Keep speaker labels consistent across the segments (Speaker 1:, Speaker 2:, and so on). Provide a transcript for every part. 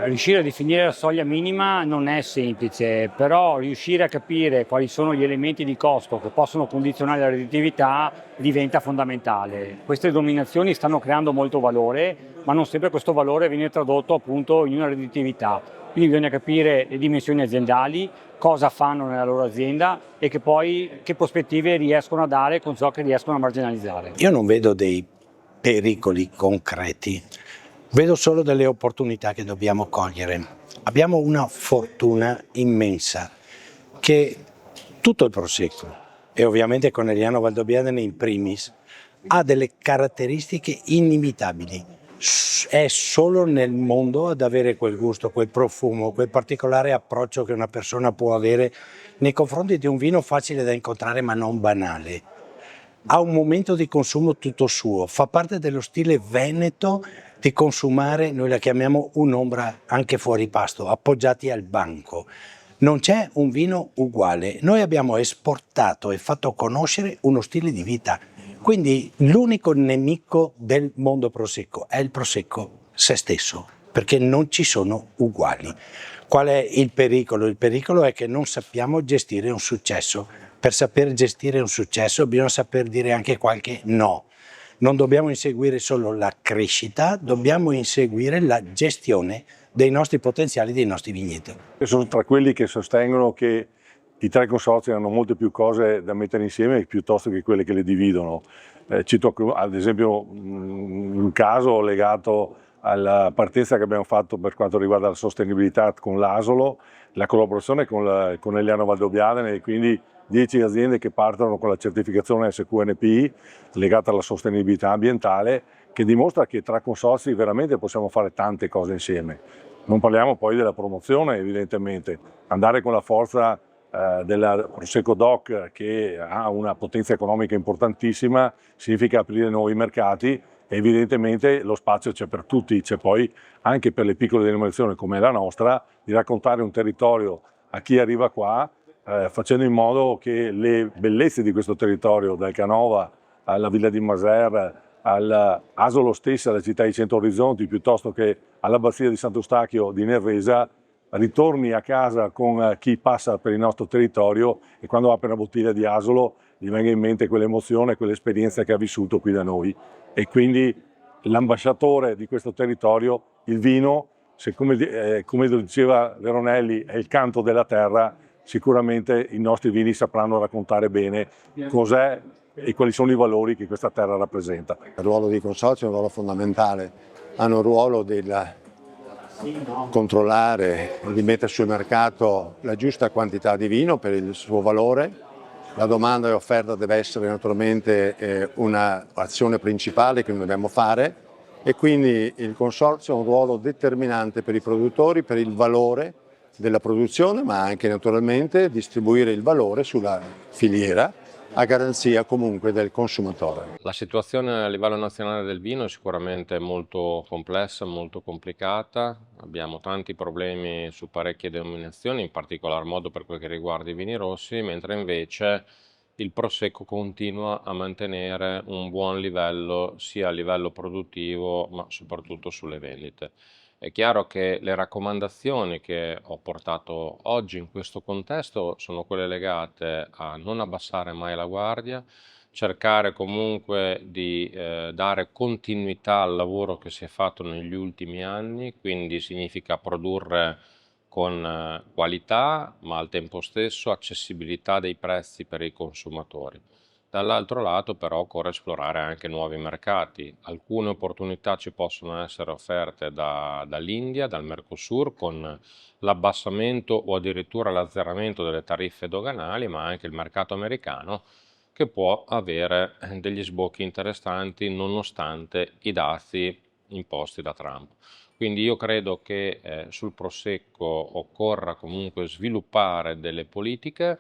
Speaker 1: Riuscire a definire la soglia minima non è semplice, però riuscire a capire quali sono gli elementi di costo che possono condizionare la redditività diventa fondamentale. Queste denominazioni stanno creando molto valore, ma non sempre questo valore viene tradotto appunto in una redditività. Quindi bisogna capire le dimensioni aziendali, cosa fanno nella loro azienda e che prospettive riescono a dare con ciò che riescono a marginalizzare.
Speaker 2: Io non vedo dei pericoli concreti, vedo solo delle opportunità che dobbiamo cogliere. Abbiamo una fortuna immensa che tutto il Prosecco, e ovviamente Conegliano Valdobbiadene in primis, ha delle caratteristiche inimitabili. È solo nel mondo ad avere quel gusto, quel profumo, quel particolare approccio che una persona può avere nei confronti di un vino facile da incontrare ma non banale. Ha un momento di consumo tutto suo, fa parte dello stile veneto di consumare, noi la chiamiamo un'ombra anche fuori pasto, appoggiati al banco. Non c'è un vino uguale, noi abbiamo esportato e fatto conoscere uno stile di vita, quindi l'unico nemico del mondo prosecco è il prosecco se stesso, perché non ci sono uguali. Qual è il pericolo? Il pericolo è che non sappiamo gestire un successo. Per saper gestire un successo bisogna saper dire anche qualche no. Non dobbiamo inseguire solo la crescita, dobbiamo inseguire la gestione dei nostri potenziali, dei nostri vigneti.
Speaker 3: Io sono tra quelli che sostengono che i tre consorzi hanno molte più cose da mettere insieme piuttosto che quelle che le dividono. Cito ad esempio un caso legato alla partenza che abbiamo fatto per quanto riguarda la sostenibilità con l'Asolo, la collaborazione con Conegliano Valdobbiadene e quindi 10 aziende che partono con la certificazione SQNPI legata alla sostenibilità ambientale, che dimostra che tra consorzi veramente possiamo fare tante cose insieme. Non parliamo poi della promozione, evidentemente. Andare con la forza della Prosecco DOC, che ha una potenza economica importantissima, significa aprire nuovi mercati e evidentemente lo spazio c'è per tutti, c'è poi anche per le piccole denominazioni come la nostra, di raccontare un territorio a chi arriva qua, facendo in modo che le bellezze di questo territorio, dal Canova alla Villa di Maser, all'Asolo stessa, alla città di Cento Orizzonti, piuttosto che all'abbazia di Sant'Eustachio di Nervesa, ritorni a casa con chi passa per il nostro territorio e quando apre una bottiglia di Asolo gli venga in mente quell'emozione, quell'esperienza che ha vissuto qui da noi. E quindi l'ambasciatore di questo territorio, il vino, se come diceva Veronelli, è il canto della terra, sicuramente i nostri vini sapranno raccontare bene cos'è e quali sono i valori che questa terra rappresenta.
Speaker 4: Il ruolo dei consorzi è un ruolo fondamentale, hanno il ruolo del controllare e di mettere sul mercato la giusta quantità di vino per il suo valore. La domanda e offerta deve essere naturalmente un'azione principale che noi dobbiamo fare e quindi il consorzio ha un ruolo determinante per i produttori, per il valore della produzione, ma anche naturalmente distribuire il valore sulla filiera a garanzia comunque del consumatore.
Speaker 5: La situazione a livello nazionale del vino è sicuramente molto complessa, molto complicata. Abbiamo tanti problemi su parecchie denominazioni, in particolar modo per quel che riguarda i vini rossi, mentre invece il Prosecco continua a mantenere un buon livello sia a livello produttivo ma soprattutto sulle vendite. È chiaro che le raccomandazioni che ho portato oggi in questo contesto sono quelle legate a non abbassare mai la guardia, cercare comunque di dare continuità al lavoro che si è fatto negli ultimi anni, quindi significa produrre con qualità ma al tempo stesso accessibilità dei prezzi per i consumatori. Dall'altro lato però occorre esplorare anche nuovi mercati. Alcune opportunità ci possono essere offerte dall'India, dal Mercosur, con l'abbassamento o addirittura l'azzeramento delle tariffe doganali, ma anche il mercato americano che può avere degli sbocchi interessanti nonostante i dazi imposti da Trump. Quindi io credo che sul Prosecco occorra comunque sviluppare delle politiche,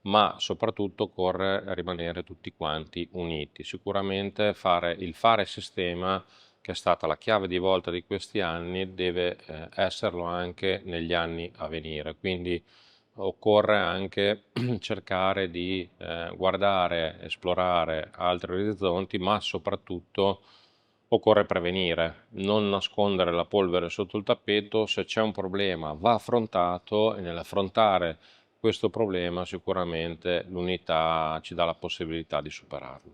Speaker 5: ma soprattutto occorre rimanere tutti quanti uniti. Sicuramente il fare sistema, che è stata la chiave di volta di questi anni, deve esserlo anche negli anni a venire. Quindi occorre anche cercare di guardare, esplorare altri orizzonti, ma soprattutto occorre prevenire, non nascondere la polvere sotto il tappeto. Se c'è un problema va affrontato, e nell'affrontare questo problema sicuramente l'unità ci dà la possibilità di superarlo.